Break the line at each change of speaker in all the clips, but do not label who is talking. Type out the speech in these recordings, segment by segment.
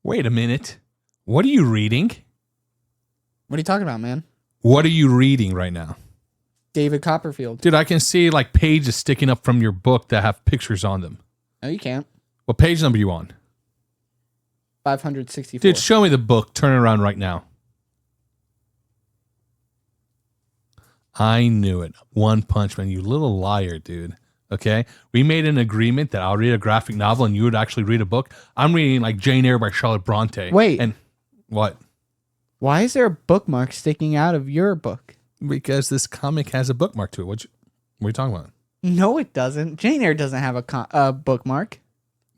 Wait a minute. What are you reading?
What are you talking about, man?
What are you reading right now?
David Copperfield.
Dude, I can see like pages sticking up from your book that have pictures on them.
No, you can't.
What page number are you on?
564.
Dude, show me the book. Turn it around right now. I knew it. One Punch Man, you little liar, dude. Okay? We made an agreement that I'll read a graphic novel and you would actually read a book. I'm reading like Jane Eyre by Charlotte Bronte.
Wait.
And what?
Why is there a bookmark sticking out of your book?
Because this comic has a bookmark to it. What are you talking about?
No, it doesn't. Jane Eyre doesn't have a bookmark.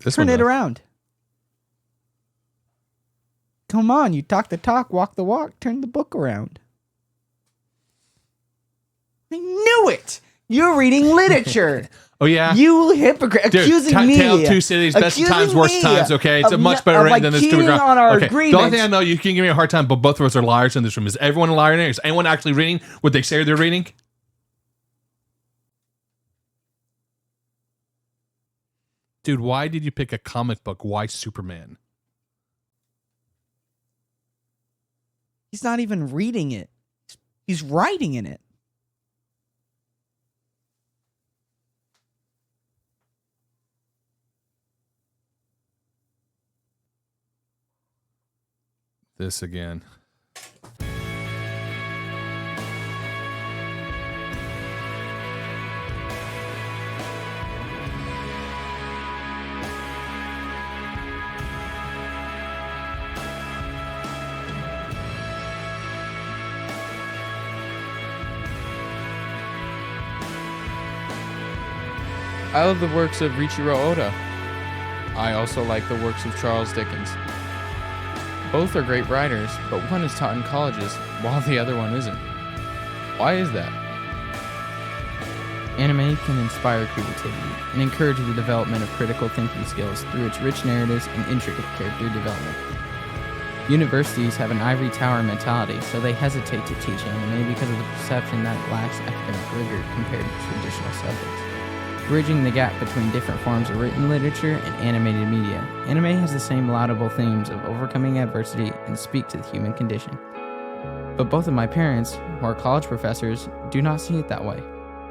Turn
it around. Come on, you talk the talk, walk the walk, turn the book around. I knew it! You're reading literature.
Oh, yeah?
You hypocrite.
Dude,
accusing me.
Tale of Two Cities, best of times, worst times, okay? It's a much better written than this stupid graph.
On our
okay.
agreement.
The only thing I know, you can give me a hard time, but both of us are liars in this room. Is everyone a liar in here? Is anyone actually reading what they say they're reading? Dude, why did you pick a comic book? Why Superman?
He's not even reading it. He's writing in it.
This again.
I love the works of Riichiro Oda. I also like the works of Charles Dickens. Both are great writers, but one is taught in colleges, while the other one isn't. Why is that?
Anime can inspire creativity and encourage the development of critical thinking skills through its rich narratives and intricate character development. Universities have an ivory tower mentality, so they hesitate to teach anime because of the perception that it lacks academic rigor compared to traditional subjects. Bridging the gap between different forms of written literature and animated media, anime has the same laudable themes of overcoming adversity and speak to the human condition. But both of my parents, who are college professors, do not see it that way.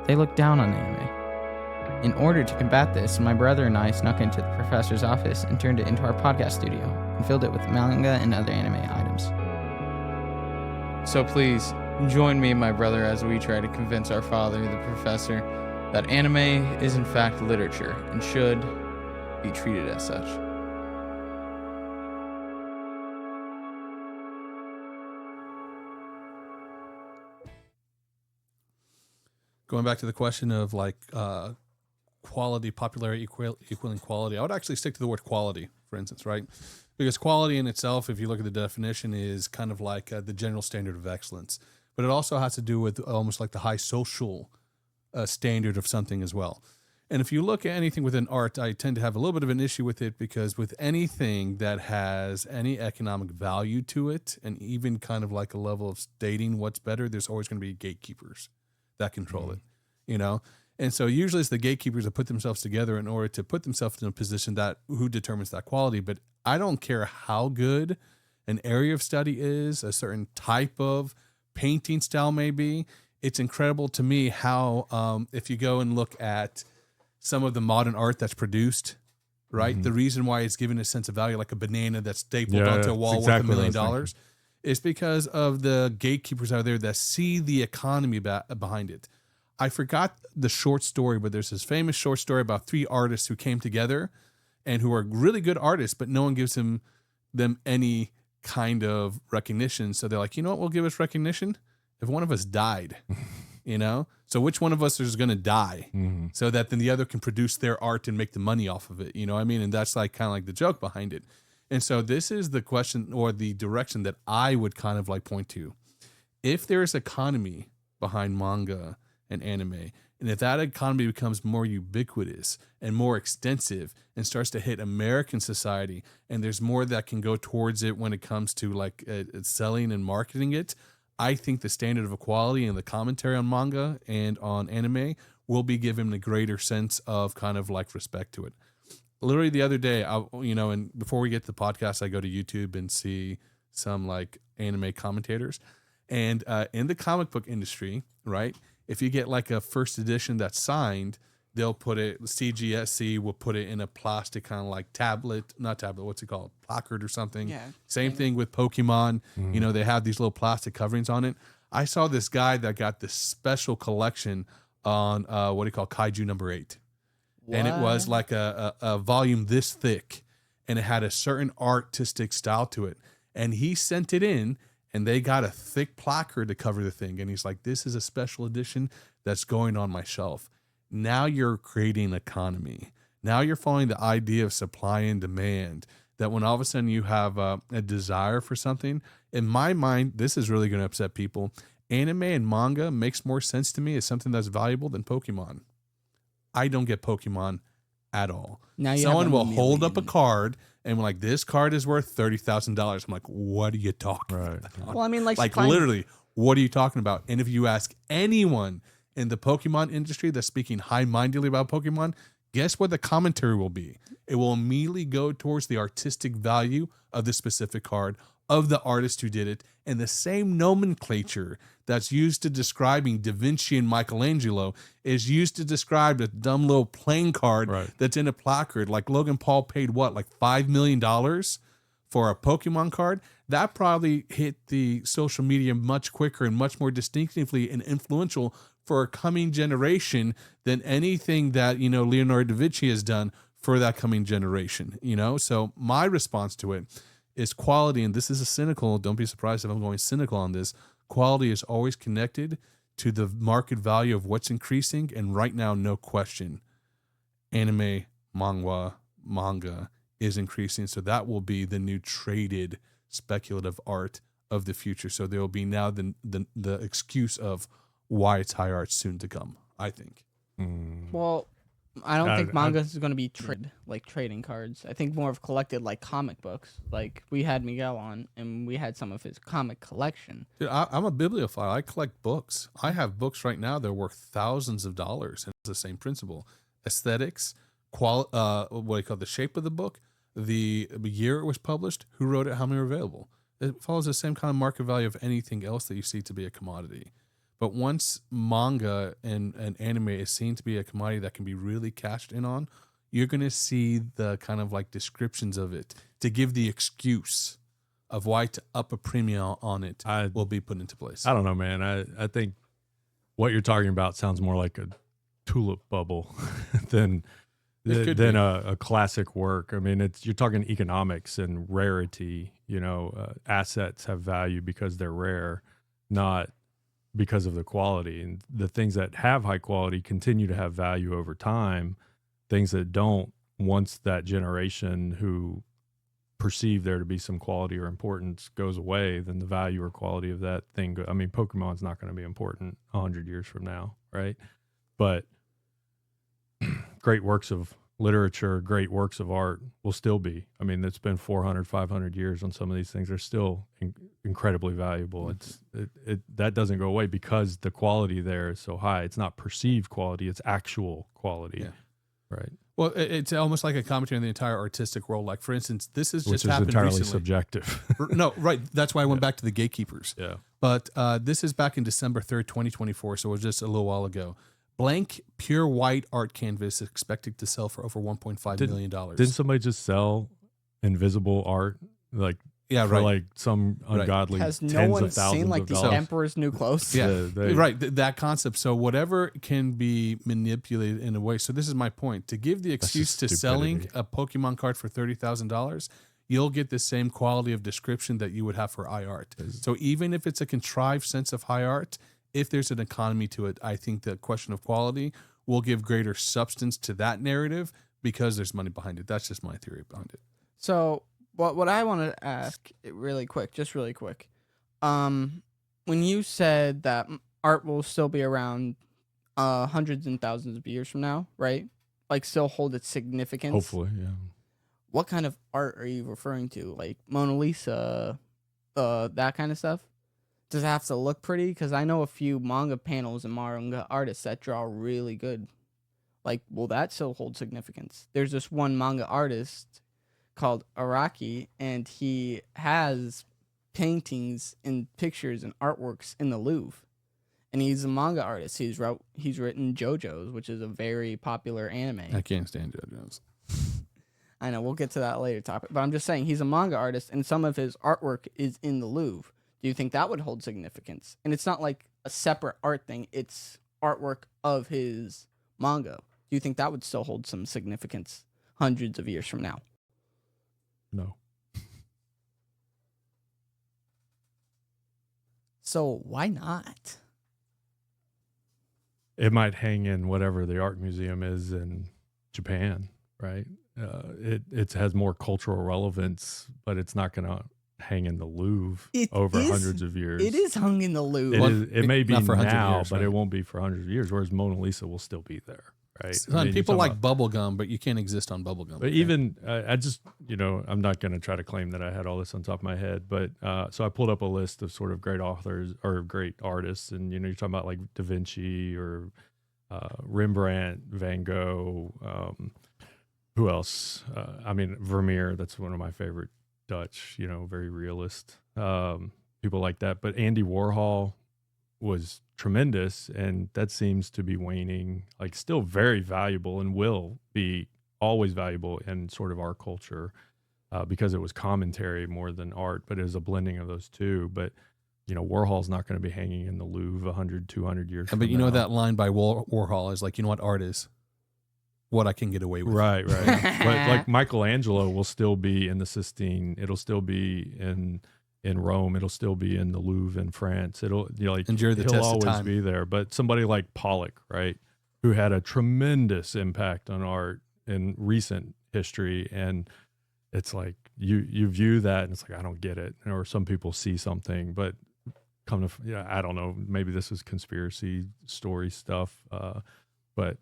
They look down on anime. In order to combat this, my brother and I snuck into the professor's office and turned it into our podcast studio and filled it with manga and other anime items.
So please, join me and my brother as we try to convince our father, the professor, that anime is in fact literature and should be treated as such.
Going back to the question of like quality, popularity, equaling quality, I would actually stick to the word quality, for instance, right? Because quality in itself, if you look at the definition, is kind of like the general standard of excellence. But it also has to do with almost like the high social standard of something as well. And if you look at anything within art, I tend to have a little bit of an issue with it because with anything that has any economic value to it, and even kind of like a level of stating what's better, there's always going to be gatekeepers that control it, you know? And so usually it's the gatekeepers that put themselves together in order to put themselves in a position that who determines that quality. But I don't care how good an area of study is, a certain type of painting style may be. It's incredible to me how, if you go and look at some of the modern art that's produced, right? The reason why it's given a sense of value, like a banana that's stapled onto a wall worth $1 million, is because of the gatekeepers out there that see the economy behind it. I forgot the short story, but there's this famous short story about 3 artists who came together and who are really good artists, but no one gives them any kind of recognition. So they're like, you know what will give us recognition? If one of us died, you know? So which one of us is going to die so that then the other can produce their art and make the money off of it? You know what I mean? And that's like kind of like the joke behind it. And so this is the question or the direction that I would kind of like point to. If there is economy behind manga and anime, and if that economy becomes more ubiquitous and more extensive and starts to hit American society, and there's more that can go towards it when it comes to like selling and marketing it, I think the standard of equality and the commentary on manga and on anime will be given a greater sense of kind of like respect to it. literally the other day, and before we get to the podcast, I go to YouTube and see some like anime commentators, and in the comic book industry, right? If you get like a first edition that's signed, they'll put it, CGSC will put it in a plastic kind of like not tablet, what's it called? Placard or something.
Yeah.
Same thing with Pokemon. They have these little plastic coverings on it. I saw this guy that got this special collection on what do you call Kaiju number 8. And it was like a volume this thick, and it had a certain artistic style to it. And he sent it in, and they got a thick placard to cover the thing. And he's like, this is a special edition that's going on my shelf. Now you're creating an economy. Now you're following the idea of supply and demand, that when all of a sudden you have a desire for something, in my mind, this is really going to upset people. Anime and manga makes more sense to me as something that's valuable than Pokemon. I don't get Pokemon at all.
Now
Someone will hold up a card and be like, this card is worth $30,000. I'm like, what are you talking about?
Well, I mean, like
literally, what are you talking about? And if you ask anyone in the Pokemon industry that's speaking high-mindedly about Pokemon, guess what the commentary will be? It will immediately go towards the artistic value of the specific card, of the artist who did it, and the same nomenclature that's used to describing Da Vinci and Michelangelo is used to describe a dumb little playing card that's in a placard. Like Logan Paul paid what, like $5 million for a Pokemon card? That probably hit the social media much quicker and much more distinctively and influential for a coming generation than anything that, Leonardo da Vinci has done for that coming generation, So my response to it is quality, and this is a cynical, don't be surprised if I'm going cynical on this. Quality is always connected to the market value of what's increasing, and right now, no question, anime, manga is increasing, so that will be the new traded speculative art of the future. So there will be now the excuse of why it's high art soon to come, I think.
Well, I don't think manga is going to be trading cards. I think more of collected like comic books. Like we had Miguel on, and we had some of his comic collection.
Dude, I'm a bibliophile. I collect books. I have books right now that are worth thousands of dollars, and it's the same principle: aesthetics, what do you call the shape of the book, the year it was published, who wrote it, how many are available. It follows the same kind of market value of anything else that you see to be a commodity. But once manga and anime is seen to be a commodity that can be really cashed in on, you're going to see the kind of like descriptions of it to give the excuse of why to up a premium on it will be put into place.
I don't know, man. I think what you're talking about sounds more like a tulip bubble than a classic work. I mean, you're talking economics and rarity. Assets have value because they're rare, not because of the quality. And the things that have high quality continue to have value over time. Things that don't, once that generation who perceive there to be some quality or importance goes away, then the value or quality of that thing Pokemon's not going to be important 100 years from now, right? But great works of literature, great works of art will still be. It's been 400, 500 years on some of these things. They're still incredibly valuable. That doesn't go away because the quality there is so high. It's not perceived quality, it's actual quality, right?
Well, it's almost like a commentary on the entire artistic world. Like, for instance, this has just
Which
happened
is entirely
recently.
subjective.
No, right. That's why I went back to the gatekeepers.
Yeah.
But this is back in December 3rd, 2024, so it was just a little while ago. Blank, pure white art canvas expected to sell for over $1.5 million.
Didn't somebody just sell invisible art for like some ungodly
Has
tens
no one
of thousands
seen like
of
the
dollars?
Emperor's New Clothes?
Yeah, right. That concept. So whatever can be manipulated in a way. So this is my point. To give the excuse to
just
selling
stupidity.
a Pokemon card for $30,000, you'll get the same quality of description that you would have for high art. So even if it's a contrived sense of high art, if there's an economy to it, I think the question of quality will give greater substance to that narrative because there's money behind it. That's just my theory behind it.
So what I want to ask really quick, when you said that art will still be around hundreds and thousands of years from now, right? Like still hold its significance.
Hopefully, yeah.
What kind of art are you referring to? Like Mona Lisa, that kind of stuff? Does it have to look pretty? Because I know a few manga panels and manga artists that draw really good. like, will that still hold significance? There's this one manga artist called Araki, and he has paintings and pictures and artworks in the Louvre. And he's a manga artist. He's written JoJo's, which is a very popular anime.
I can't stand JoJo's.
I know, we'll get to that later topic. But I'm just saying, he's a manga artist, and some of his artwork is in the Louvre. Do you think that would hold significance? And it's not like a separate art thing. It's artwork of his manga. Do you think that would still hold some significance hundreds of years from now?
No.
So why not?
It might hang in whatever the art museum is in Japan, right? It has more cultural relevance, but it's not going to hang in the Louvre over hundreds of years.
It is hung in the Louvre.
It may be
not for
now,
years,
but
right?
it won't be for hundreds of years, whereas Mona Lisa will still be there, right?
Son,
I mean,
people
you're
like
talking
bubble gum, but you can't exist on bubble gum.
But even, I just, I'm not going to try to claim that I had all this on top of my head, but so I pulled up a list of sort of great authors or great artists, and, you're talking about like Da Vinci or Rembrandt, Van Gogh, who else? I mean, Vermeer, that's one of my favorite Dutch, very realist people like that. But Andy Warhol was tremendous, and that seems to be waning, like still very valuable and will be always valuable in sort of our culture because it was commentary more than art, but it was a blending of those two. But, Warhol's not going to be hanging in the Louvre 100, 200 years from
but
now.
that line by Warhol is like, what art is? What I can get away with.
Right. But like Michelangelo will still be in the Sistine. It'll still be in Rome. It'll still be in the Louvre in France. It'll
endure the test
he'll
of
always
time.
be there. But somebody like Pollock, right, who had a tremendous impact on art in recent history, and it's like you view that and it's like, I don't get it. Or some people see something, but I don't know. Maybe this is conspiracy story stuff, but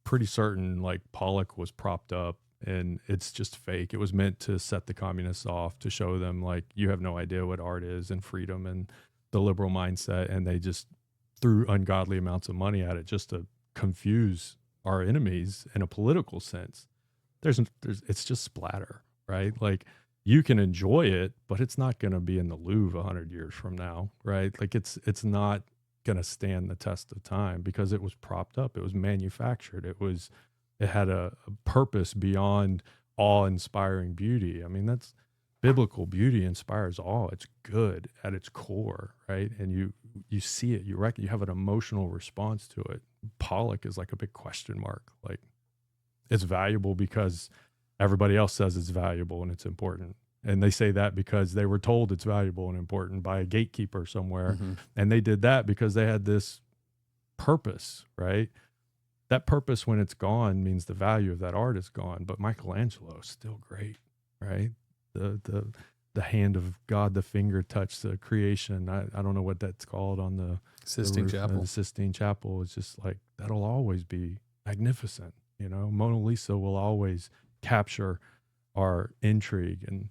pretty certain like Pollock was propped up and it's just fake. It was meant to set the communists off, to show them like, you have no idea what art is and freedom and the liberal mindset. And they just threw ungodly amounts of money at it just to confuse our enemies in a political sense. It's just splatter, right? Like, you can enjoy it, but it's not going to be in the Louvre 100 years from now, right? Like it's not going to stand the test of time because it was propped up. It was manufactured. It had a purpose beyond awe-inspiring beauty. I mean, that's biblical beauty inspires awe. It's good at its core, right? And you see it, you have an emotional response to it. Pollock is like a big question mark. Like, it's valuable because everybody else says it's valuable and it's important. And they say that because they were told it's valuable and important by a gatekeeper somewhere.
Mm-hmm.
And they did that because they had this purpose, right? That purpose, when it's gone, means the value of that art is gone. But Michelangelo is still great, right? The hand of God, the finger touched the creation. I don't know what that's called on the
Sistine Chapel.
The Sistine Chapel is just like, that'll always be magnificent. Mona Lisa will always capture our intrigue, and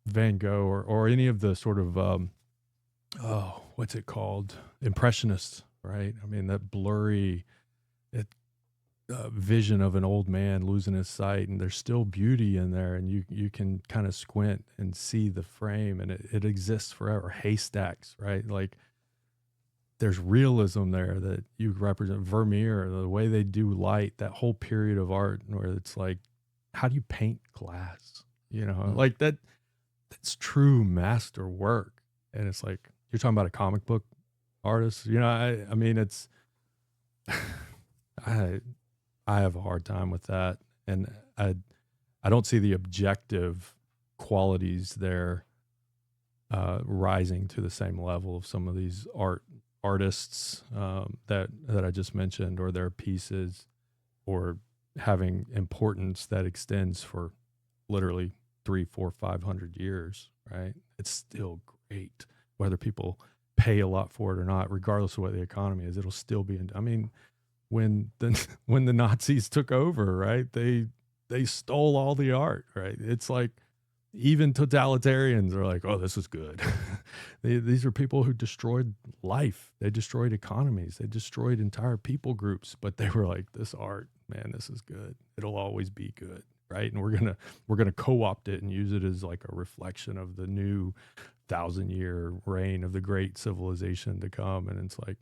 Van Gogh or any of the sort of what's it called, impressionists, right? I mean, that blurry vision of an old man losing his sight, and there's still beauty in there, and you can kind of squint and see the frame, and it exists forever. Haystacks, right? Like, there's realism there that you represent. Vermeer, the way they do light, that whole period of art where it's like, how do you paint glass? Like that's true master work. And it's like, you're talking about a comic book artist. I mean, it's, I have a hard time with that. And I don't see the objective qualities there rising to the same level of some of these artists that I just mentioned, or their pieces, or having importance that extends for literally 300, 400, 500 years, right? It's still great, whether people pay a lot for it or not, regardless of what the economy is. It'll still be. I mean, when the Nazis took over, right? They stole all the art, right? It's like even totalitarians are like, oh, this is good. These are people who destroyed life. They destroyed economies. They destroyed entire people groups. But they were like, this art, man, this is good. It'll always be good, right? And we're gonna co-opt it and use it as like a reflection of the new 1,000-year reign of the great civilization to come. And it's like,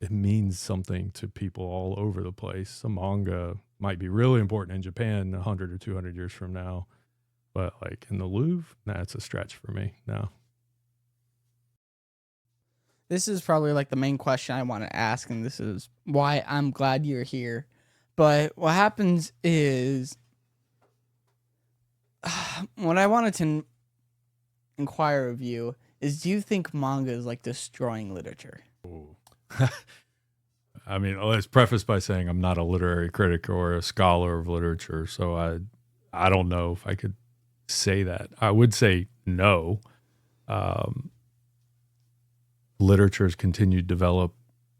it means something to people all over the place. Some manga might be really important in Japan 100 or 200 years from now. But like in the Louvre, it's a stretch for me now.
This is probably like the main question I want to ask, and this is why I'm glad you're here. But what happens is, what I wanted to inquire of you is, do you think manga is like destroying literature?
I mean, let's preface by saying I'm not a literary critic or a scholar of literature, so I don't know if I could say that. I would say no. Literature's continued to develop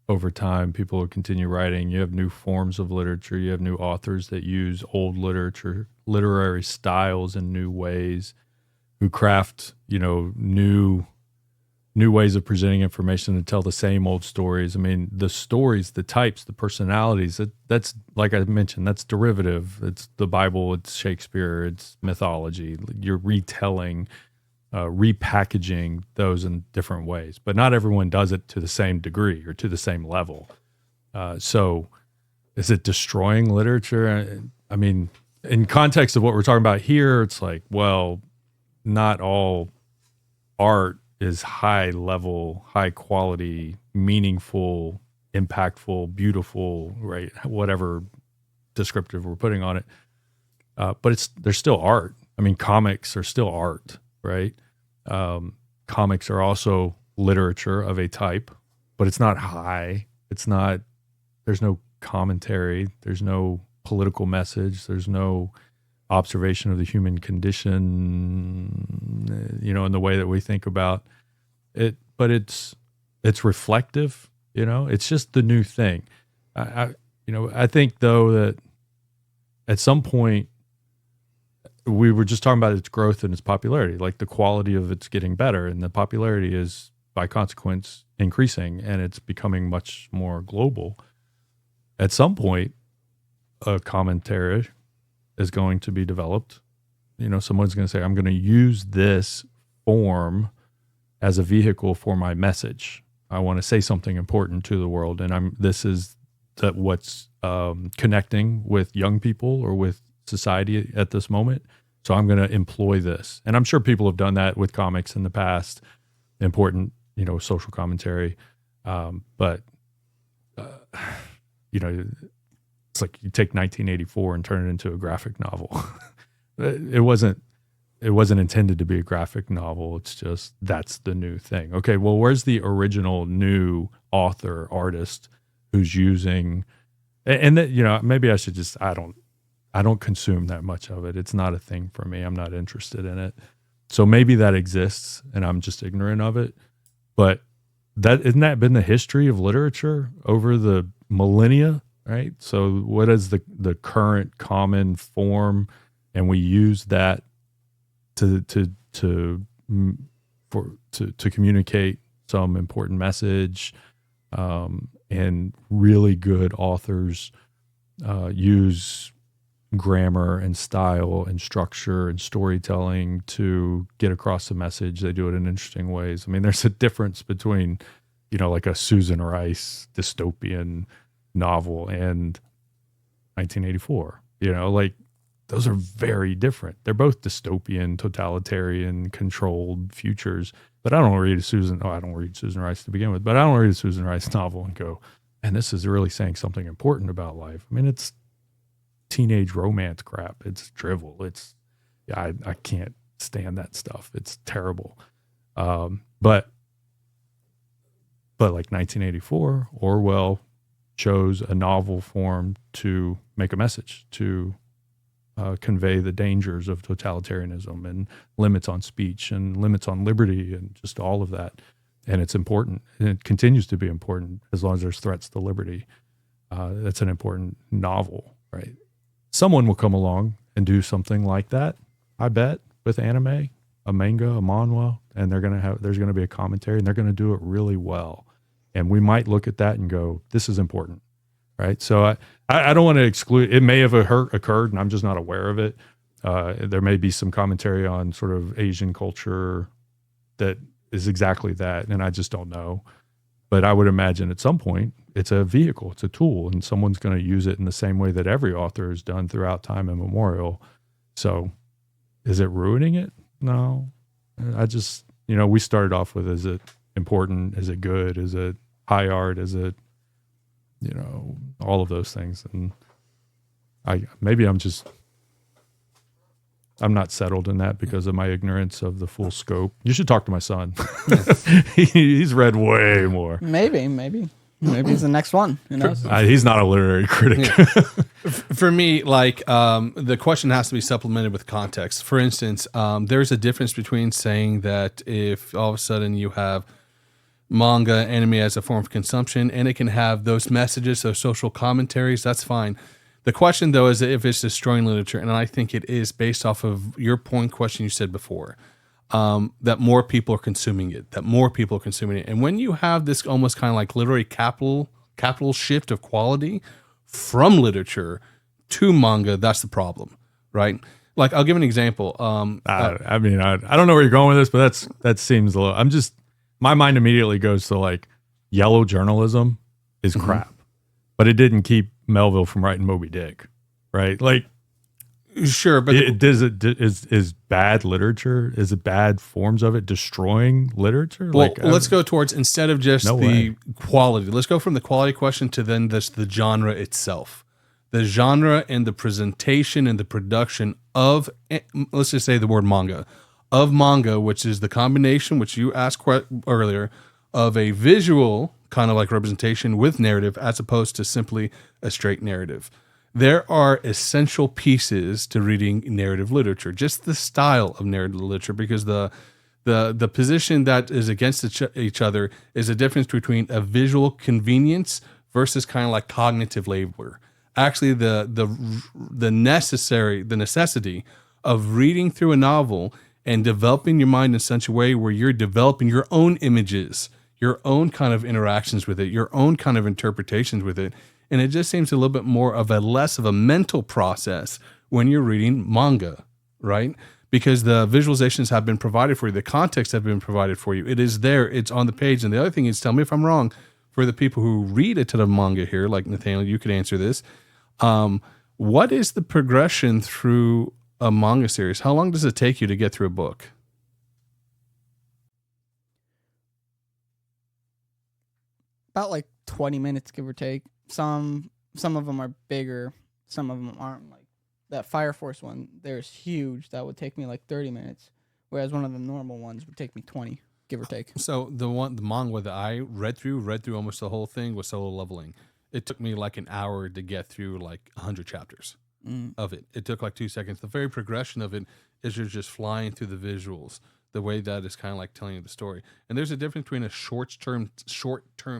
over time. People will continue writing. You have new forms of literature. You have new authors that use old literature, literary styles in new ways, who craft, new ways of presenting information to tell the same old stories. I mean, the stories, the types, the personalities, that's, like I mentioned, that's derivative. It's the Bible, it's Shakespeare, it's mythology. You're retelling, repackaging those in different ways. But not everyone does it to the same degree or to the same level. So is it destroying literature? I mean, in context of what we're talking about here, it's like, well, not all art is high level, high quality, meaningful, impactful, beautiful, right? Whatever descriptive we're putting on it. But there's still art. I mean, comics are still art, right? Comics are also literature of a type, but it's not high. There's no commentary. There's no political message. There's no observation of the human condition, in the way that we think about it, but it's reflective, it's just the new thing. I think though that at some point we were just talking about its growth and its popularity, like the quality of it's getting better and the popularity is by consequence increasing and it's becoming much more global. At some point, a commentary is going to be developed. Someone's going to say, I'm going to use this form as a vehicle for my message. I want to say something important to the world. And this is what's connecting with young people or with society at this moment. So I'm going to employ this. And I'm sure people have done that with comics in the past, important, social commentary. But it's like you take 1984 and turn it into a graphic novel. It wasn't intended to be a graphic novel. It's just, that's the new thing. Okay, well, where's the original new author, artist who's using, and that, maybe I should just, I don't consume that much of it. It's not a thing for me. I'm not interested in it. So maybe that exists and I'm just ignorant of it. But isn't that been the history of literature over the millennia? Right. So what is the current common form? And we use that to communicate some important message. And really good authors use grammar and style and structure and storytelling to get across the message. They do it in interesting ways. I mean, there's a difference between, like a Susan Rice dystopian novel and 1984, like those are very different. They're both dystopian, totalitarian, controlled futures. But I don't read Susan Rice to begin with, but I don't read a Susan Rice novel and go, and this is really saying something important about life. I mean, it's teenage romance crap. It's drivel. I can't stand that stuff. It's terrible. But like 1984, Orwell chose a novel form to make a message, to convey the dangers of totalitarianism and limits on speech and limits on liberty and just all of that. And it's important. And it continues to be important as long as there's threats to liberty. That's an important novel, right? Someone will come along and do something like that. I bet, with anime, a manga, a manhwa, and there's gonna be a commentary, and they're gonna do it really well. And we might look at that and go, this is important, right? So I don't want to exclude. It may have occurred, and I'm just not aware of it. There may be some commentary on sort of Asian culture that is exactly that, and I just don't know. But I would imagine at some point it's a vehicle, it's a tool, and someone's going to use it in the same way that every author has done throughout time immemorial. So is it ruining it? No. I just, we started off with, is it important? Is it good? Is it high art? Is it, all of those things. And I'm not settled in that because of my ignorance of the full scope. You should talk to my son. He's read way more.
Maybe he's the next one. Who knows?
He's not a literary critic.
For me, the question has to be supplemented with context. For instance, there's a difference between saying that if all of a sudden you have manga, anime as a form of consumption, and it can have those messages, those social commentaries, that's fine. The question, though, is if it's destroying literature, and I think it is based off of your question you said before, that more people are consuming it, And when you have this almost kind of like literary capital shift of quality from literature to manga, that's the problem, right? Like, I'll give an example.
I don't know where you're going with this, but that seems a little, my mind immediately goes to like yellow journalism is crap, but it didn't keep Melville from writing Moby Dick, right? Like,
sure, but
is bad literature, is it bad forms of it destroying literature?
Well, let's go towards, instead of just quality, let's go from the quality question to then the genre itself. The genre and the presentation and the production of, let's just say the word manga, which is the combination, which you asked earlier, of a visual kind of like representation with narrative as opposed to simply a straight narrative. There are essential pieces to reading narrative literature, just the style of narrative literature, because the position that is against each other is a difference between a visual convenience versus kind of like cognitive labor. Actually, the necessity of reading through a novel and developing your mind in such a way where you're developing your own images, your own kind of interactions with it, your own kind of interpretations with it. And it just seems a little bit more of less of a mental process when you're reading manga, right? Because the visualizations have been provided for you, the context have been provided for you. It is there, it's on the page. And the other thing is, tell me if I'm wrong, for the people who read a ton of manga here, like Nathaniel, you could answer this. What is the progression through a manga series? How long does it take you to get through a book?
About like 20 minutes, give or take. Some of them are bigger, some of them aren't. Like that Fire Force one, there's huge. That would take me like 30 minutes, whereas one of the normal ones would take me 20, give or take.
So the manga that I read through almost the whole thing was Solo Leveling. It took me like an hour to get through like 100 chapters of it. It took like 2 seconds. The very progression of it is you're just flying through the visuals. The way that is kind of like telling you the story. And there's a difference between a short-term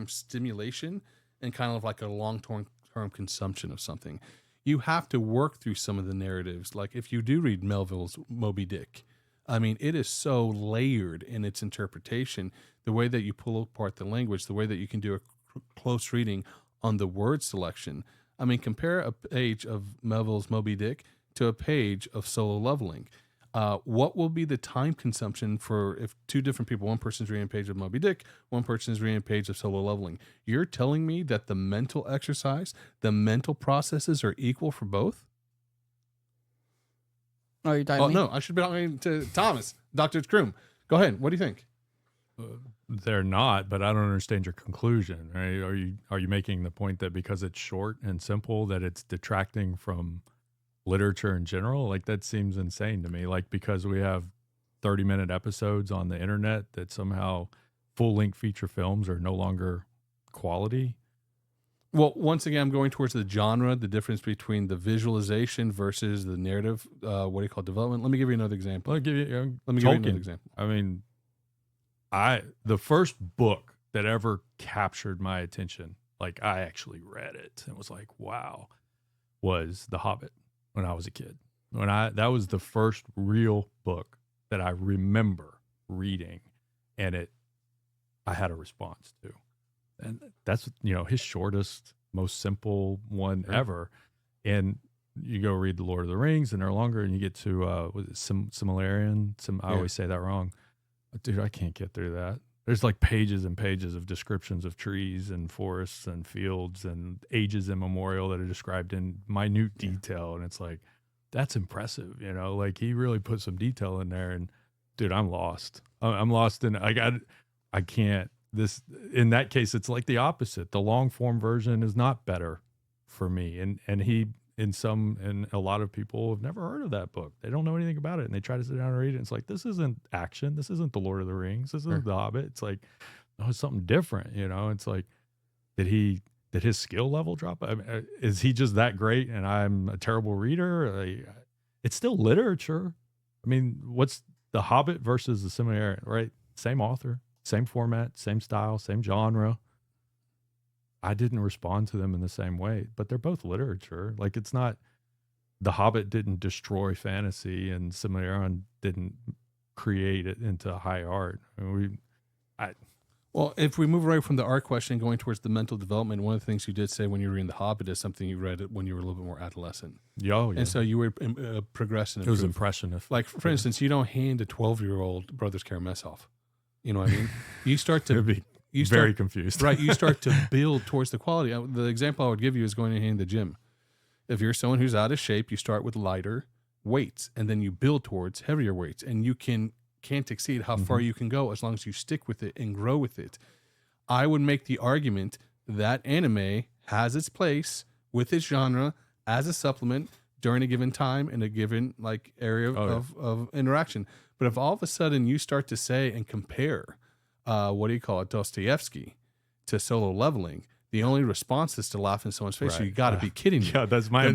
stimulation and kind of like a long-term consumption of something. You have to work through some of the narratives. Like if you do read Melville's Moby Dick, it is so layered in its interpretation, the way that you pull apart the language, the way that you can do a close reading on the word selection. Compare a page of Melville's Moby Dick to a page of Solo Leveling. What will be the time consumption for if two different people, one person's reading a page of Moby Dick, one person's reading a page of Solo Leveling? You're telling me that the mental exercise, the mental processes are equal for both?
Oh, you're talking
no, I should be talking to Thomas, Dr. Kroom. Go ahead. What do you think?
They're not, but I don't understand your conclusion. Right? Are you making the point that because it's short and simple that it's detracting from literature in general? Like that seems insane to me. Like because we have 30-minute episodes on the internet that somehow full-length feature films are no longer quality.
Well, once again, I'm going towards the genre, the difference between the visualization versus the narrative. What do you call development? Let me give you another example.
Let me give you
another example.
The first book that ever captured my attention, like I actually read it and was like, wow, was The Hobbit when I was a kid. That was the first real book that I remember reading, and I had a response to. And that's, his shortest, most simple one ever. And you go read The Lord of the Rings, and they're longer, and you get to was it Silmarillion? I always say that wrong. Dude, I can't get through that. There's like pages and pages of descriptions of trees and forests and fields and ages immemorial that are described in minute detail. And it's like, that's impressive. Like he really put some detail in there. And dude, I'm lost. I'm lost in, I can't, in that case, it's like the opposite. The long form version is not better for me. And he, and a lot of people have never heard of that book. They don't know anything about it, and they try to sit down and read it. And it's like, this isn't action. This isn't The Lord of the Rings. This isn't The Hobbit. It's like, oh, it's something different. It's like, did his skill level drop? I mean, is he just that great and I'm a terrible reader? It's still literature. I mean, what's The Hobbit versus the Silmarillion, right? Same author, same format, same style, same genre. I didn't respond to them in the same way, but they're both literature. Like, it's not, The Hobbit didn't destroy fantasy and Silmarillion didn't create it into high art.
Well, if we move away from the art question, going towards the mental development, one of the things you did say when you were reading The Hobbit is something you read when you were a little bit more adolescent.
Yeah.
And so you were progressing.
It was impressionist.
Like, for instance, you don't hand a 12-year-old Brothers Karamazov. You know what I mean? You start to...
very confused.
Right. You start to build towards the quality. The example I would give you is going in the gym. If you're someone who's out of shape, you start with lighter weights and then you build towards heavier weights, and you can't exceed how far you can go as long as you stick with it and grow with it. I would make the argument that anime has its place with its genre as a supplement during a given time in a given area of interaction. But if all of a sudden you start to say and compare Dostoevsky to Solo Leveling, the only response is to laugh in someone's face. Right. So you got to be kidding me.
Yeah, that's my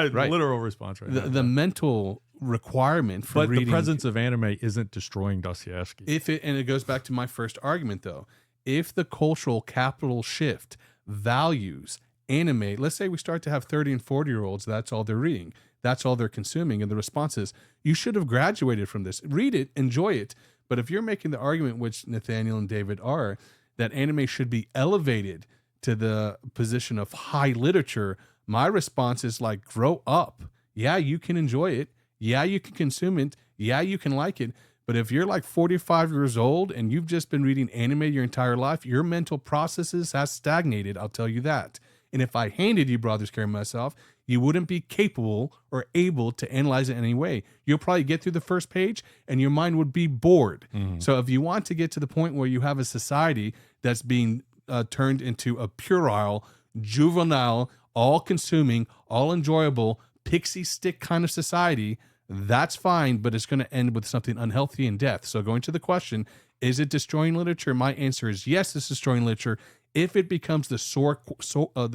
literal response right now.
The mental requirement for reading.
But the presence of anime isn't destroying Dostoevsky.
And it goes back to my first argument, though. If the cultural capital shift values anime, let's say we start to have 30 and 40-year-olds, that's all they're reading. That's all they're consuming. And the response is, you should have graduated from this. Read it, enjoy it. But if you're making the argument, which Nathaniel and David are, that anime should be elevated to the position of high literature, my response is grow up. Yeah, you can enjoy it. Yeah, you can consume it. Yeah, you can like it. But if you're 45 years old and you've just been reading anime your entire life, your mental processes has stagnated. I'll tell you that. And if I handed you Brothers Karamazov, you wouldn't be capable or able to analyze it in any way. You'll probably get through the first page and your mind would be bored. Mm-hmm. So if you want to get to the point where you have a society that's being turned into a puerile, juvenile, all-consuming, all-enjoyable, pixie stick kind of society, that's fine, but it's going to end with something unhealthy and death. So going to the question, is it destroying literature? My answer is yes, it's destroying literature if it becomes the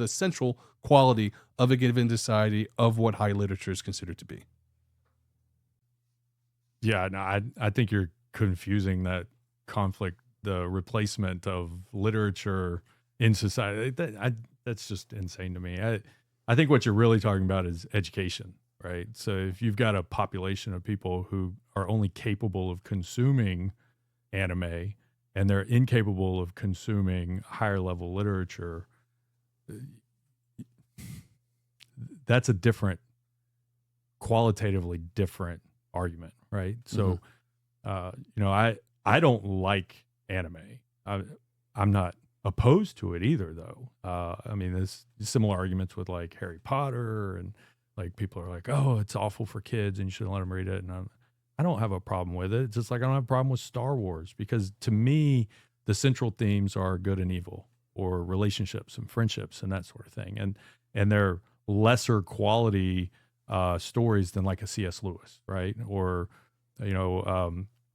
central quality of a given society of what high literature is considered to be. Yeah, no,
I think you're confusing that conflict, the replacement of literature in society. That's just insane to me. I think what you're really talking about is education, right? So if you've got a population of people who are only capable of consuming anime and they're incapable of consuming higher level literature, that's a qualitatively different argument, right? So, I don't like anime. I'm not opposed to it either, though. I mean, there's similar arguments with Harry Potter, and people are like, oh, it's awful for kids and you shouldn't let them read it. And I don't have a problem with it. It's just I don't have a problem with Star Wars, because to me, the central themes are good and evil, or relationships and friendships and that sort of thing. And they're lesser quality stories than a C.S. Lewis, right? Or,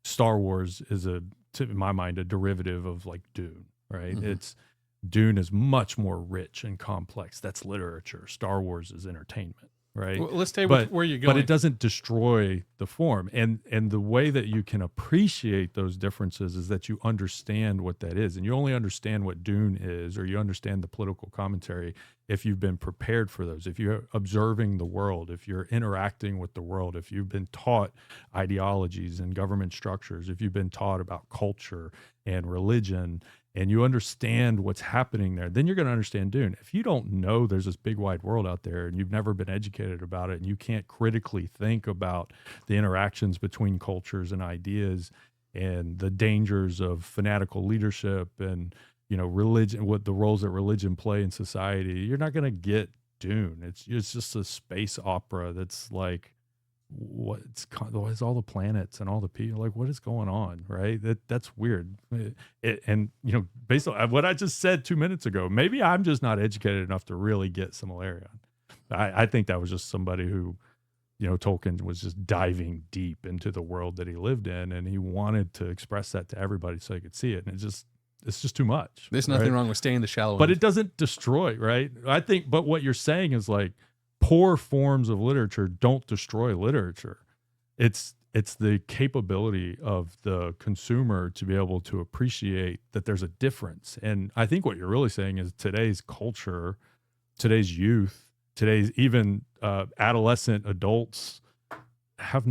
Star Wars is in my mind, a derivative of Dune, right? Mm-hmm. Dune is much more rich and complex. That's literature. Star Wars is entertainment, right?
Well, let's stay with where you're going.
But it doesn't destroy the form. And the way that you can appreciate those differences is that you understand what that is. And you only understand what Dune is, or you understand the political commentary if you've been prepared for those, if you're observing the world, if you're interacting with the world, if you've been taught ideologies and government structures, if you've been taught about culture and religion, and you understand what's happening there, then you're going to understand Dune. If you don't know there's this big wide world out there and you've never been educated about it, and you can't critically think about the interactions between cultures and ideas and the dangers of fanatical leadership and, you know, religion, what the roles that religion play in society, you're not going to get Dune. It's just a space opera that's like, what is all the planets and all the people, like, what is going on, right? That's weird. And, you know, based on what I just said 2 minutes ago, maybe I'm just not educated enough to really get Silmarillion. I think that was just somebody who, you know, Tolkien was just diving deep into the world that he lived in, and he wanted to express that to everybody so he could see it. And it's just too much.
There's nothing wrong with staying in the shallow
but
end.
it doesn't destroy, right? I think, but what you're saying is like, poor forms of literature don't destroy literature. It's the capability of the consumer to be able to appreciate that there's a difference. And I think what you're really saying is today's culture, today's youth, today's even adolescent adults have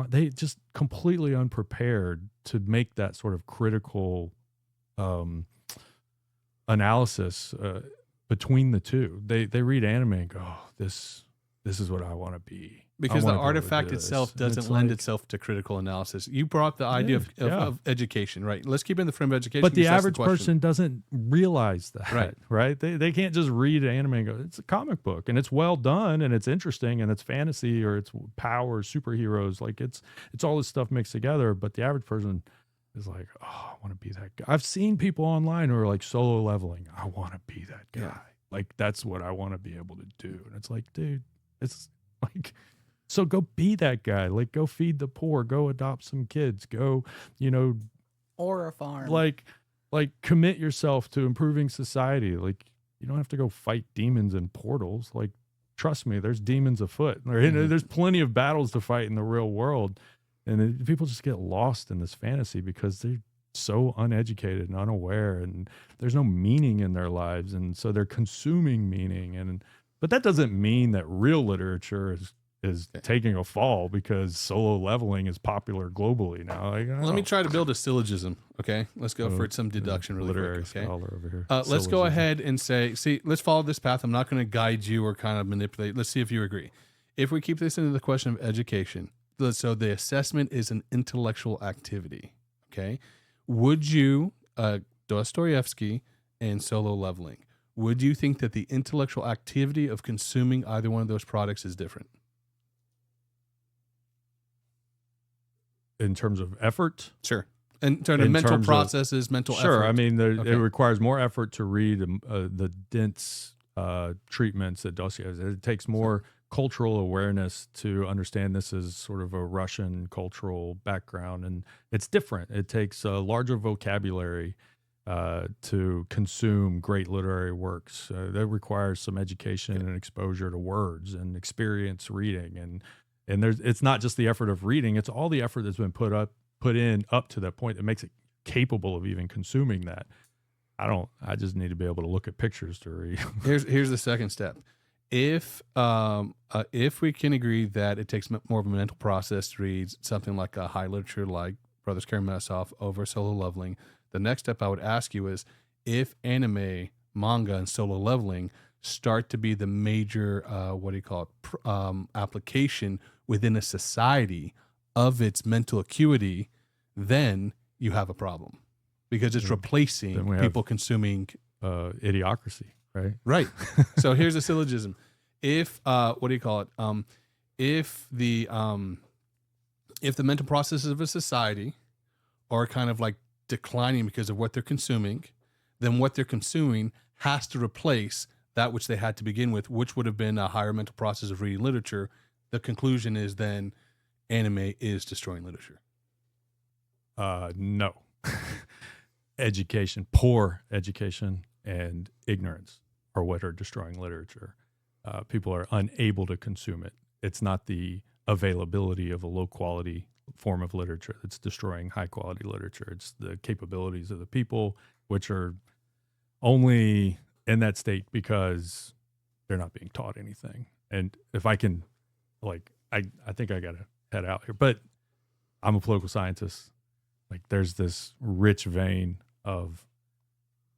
they just completely unprepared to make that sort of critical analysis between the two. They read anime and go, oh, this is what I want to be.
Because the artifact itself doesn't lend itself to critical analysis. You brought up the idea of education, right? Let's keep in the frame of education.
But the average person doesn't realize that, right? They can't just read anime and go, it's a comic book and it's well done and it's interesting and it's fantasy or it's power, superheroes. Like it's all this stuff mixed together. But the average person is like, oh, I want to be that guy. I've seen people online who are like solo leveling. I want to be that guy. Yeah. Like, that's what I want to be able to do. And it's like, dude, it's like, so go be that guy. Like, go feed the poor, go adopt some kids, go, you know,
or a farm.
Like commit yourself to improving society. Like, you don't have to go fight demons in portals. Like, trust me, there's demons afoot. There's plenty of battles to fight in the real world. And people just get lost in this fantasy because they're so uneducated and unaware, and there's no meaning in their lives. And so they're consuming meaning. But that doesn't mean that real literature is taking a fall because solo leveling is popular globally now.
Let me try to build a syllogism. Okay, let's go for some deduction really
literary
quick. Okay,
scholar over here.
Let's go ahead and say, let's follow this path. I'm not going to guide you or kind of manipulate. Let's see if you agree. If we keep this into the question of education, so the assessment is an intellectual activity. Okay, would you, Dostoevsky and solo leveling, would you think that the intellectual activity of consuming either one of those products is different?
In terms of effort?
Sure. In terms of mental processes, mental effort.
Sure. I mean, it requires more effort to read the dense treatments that Dostoevsky has. It takes more cultural awareness to understand this is sort of a Russian cultural background, and it's different. It takes a larger vocabulary to consume great literary works. That requires some education and exposure to words and experience reading. And it's not just the effort of reading, it's all the effort that's been put in up to that point that makes it capable of even consuming that. I just need to be able to look at pictures to read.
Here's the second step. If we can agree that it takes more of a mental process to read something like a high literature like Brothers Karamazov over solo leveling, the next step I would ask you is if anime, manga, and solo leveling start to be the major application within a society of its mental acuity, then you have a problem because it's replacing people consuming
idiocracy.
Right. So here's a syllogism. If if the mental processes of a society are kind of like declining because of what they're consuming, then what they're consuming has to replace that which they had to begin with, which would have been a higher mental process of reading literature. The conclusion is then anime is destroying literature.
No. Poor education and ignorance are what are destroying literature. People are unable to consume it. It's not the availability of a low quality form of literature that's destroying high quality literature. It's the capabilities of the people, which are only in that state because they're not being taught anything. And if I can, like, I think I got to head out here, but I'm a political scientist. Like, there's this rich vein of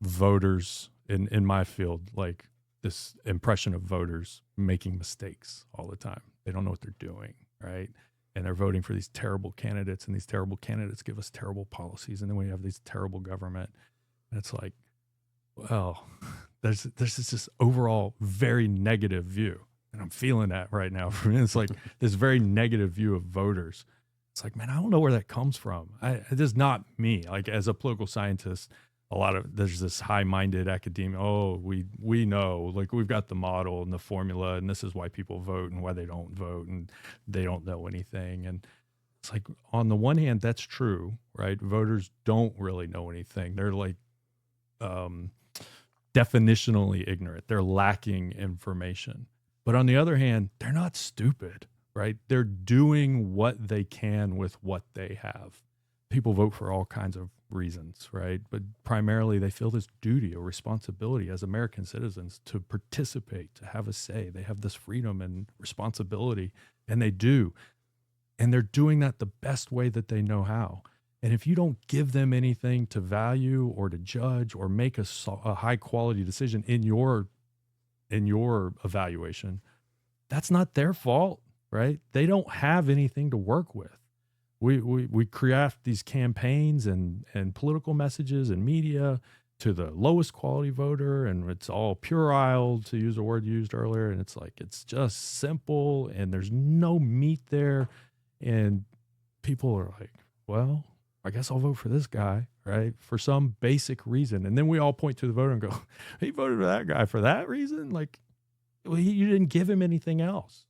voters in my field, like this impression of voters making mistakes all the time. They don't know what they're doing, right? And they're voting for these terrible candidates, and these terrible candidates give us terrible policies. And then we have these terrible government. And it's like, well, there's this overall very negative view. And I'm feeling that right now. For me, it's like this very negative view of voters. It's like, man, I don't know where that comes from. It is not me. Like, as a political scientist, there's this high-minded academia. Oh, we know, like, we've got the model and the formula, and this is why people vote and why they don't vote, and they don't know anything. And it's like, on the one hand, that's true, right? Voters don't really know anything. They're like definitionally ignorant. They're lacking information. But on the other hand, they're not stupid, right? They're doing what they can with what they have. People vote for all kinds of reasons, right? But primarily they feel this duty or responsibility as American citizens to participate, to have a say. They have this freedom and responsibility, and they do. And they're doing that the best way that they know how. And if you don't give them anything to value or to judge or make a high quality decision in your evaluation, that's not their fault, right? They don't have anything to work with. We craft these campaigns and political messages and media to the lowest quality voter, and it's all puerile, to use a word used earlier. And it's like, it's just simple and there's no meat there. And people are like, well, I guess I'll vote for this guy, right? For some basic reason. And then we all point to the voter and go, he voted for that guy for that reason? Like, well, you didn't give him anything else.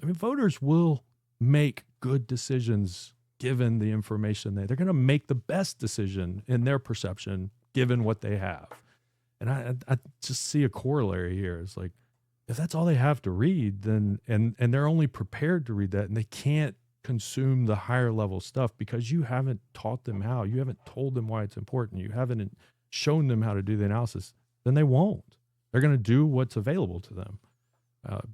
I mean, voters will make good decisions given the information they're going to make the best decision in their perception, given what they have. And I just see a corollary here. It's like, if that's all they have to read, then, and they're only prepared to read that, and they can't consume the higher level stuff because you haven't taught them how, you haven't told them why it's important, you haven't shown them how to do the analysis, then they won't. They're going to do what's available to them.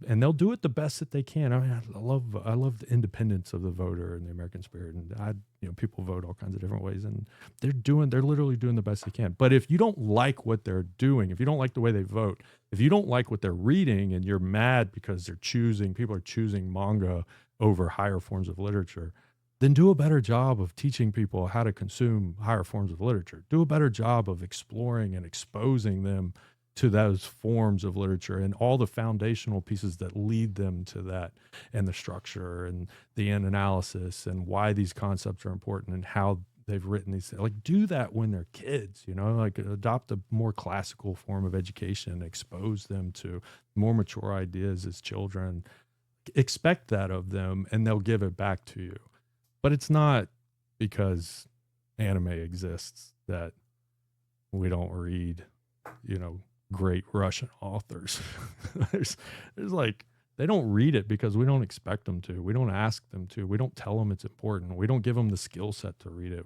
And they'll do it the best that they can. I mean, I love the independence of the voter and the American spirit. And people vote all kinds of different ways, and they're literally doing the best they can. But if you don't like what they're doing, if you don't like the way they vote, if you don't like what they're reading, and you're mad because people are choosing manga over higher forms of literature, then do a better job of teaching people how to consume higher forms of literature. Do a better job of exploring and exposing them to those forms of literature and all the foundational pieces that lead them to that, and the structure and the end analysis and why these concepts are important and how they've written these things. Like, do that when they're kids, like adopt a more classical form of education, expose them to more mature ideas as children. Expect that of them, and they'll give it back to you. But it's not because anime exists that we don't read, great Russian authors. there's like, they don't read it because we don't expect them to. We don't ask them to. We don't tell them it's important. We don't give them the skill set to read it.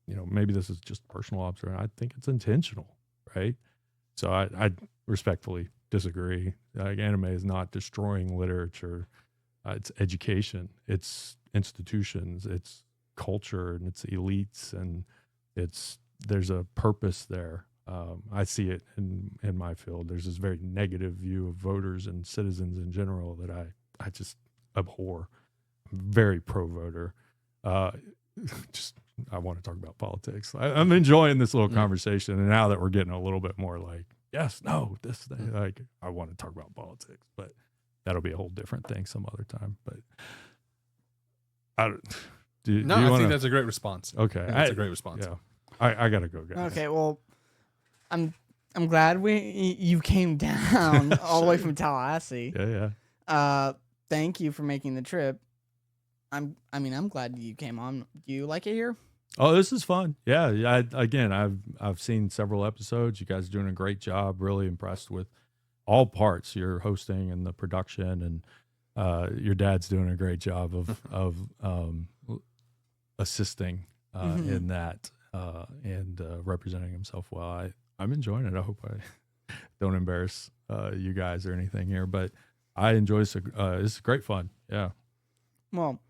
Maybe this is just personal observation. I think it's intentional, right? So I respectfully disagree. Like, anime is not destroying literature. It's education. It's institutions. It's culture, and it's elites, and there's a purpose there. I see it in my field. There's this very negative view of voters and citizens in general that I just abhor. I'm very pro-voter. I want to talk about politics. I'm enjoying this little conversation, and now that we're getting a little bit more like, yes, no, this thing, like, I want to talk about politics, but that'll be a whole different thing some other time. But I
think that's a great response.
Okay,
that's a great response.
Yeah, I gotta go, guys.
Okay, well, I'm glad you came down all the way from Tallahassee.
Yeah.
Thank you for making the trip. I'm glad you came on. Do you like it here?
Oh, this is fun. Yeah. I've seen several episodes. You guys are doing a great job. Really impressed with all parts. Your hosting and the production, and your dad's doing a great job of assisting in that and representing himself well. I'm enjoying it. I hope don't embarrass you guys or anything here, but I enjoy this. It's great fun. Yeah.
Well,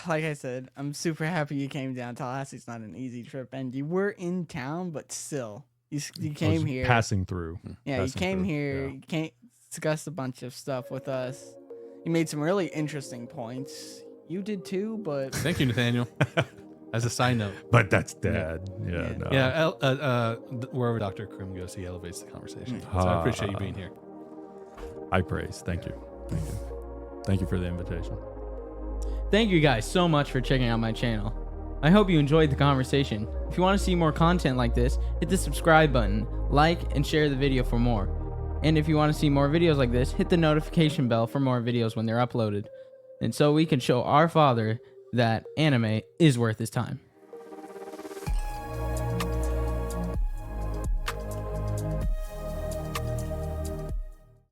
like I said, I'm super happy you came down. Tallahassee's not an easy trip, and you were in town, but still, you came here.
Passing through.
Yeah, you came here. You came discussed a bunch of stuff with us. You made some really interesting points. You did too, but
Thank you, Nathaniel. As a side note.
But that's Dad. Yeah. No.
Yeah, wherever Dr. Krim goes, he elevates the conversation. So I appreciate you being here.
I praise. Thank you. Thank you for the invitation.
Thank you guys so much for checking out my channel. I hope you enjoyed the conversation. If you want to see more content like this, hit the subscribe button, like, and share the video for more. And if you want to see more videos like this, hit the notification bell for more videos when they're uploaded. And so we can show our father that anime is worth his time.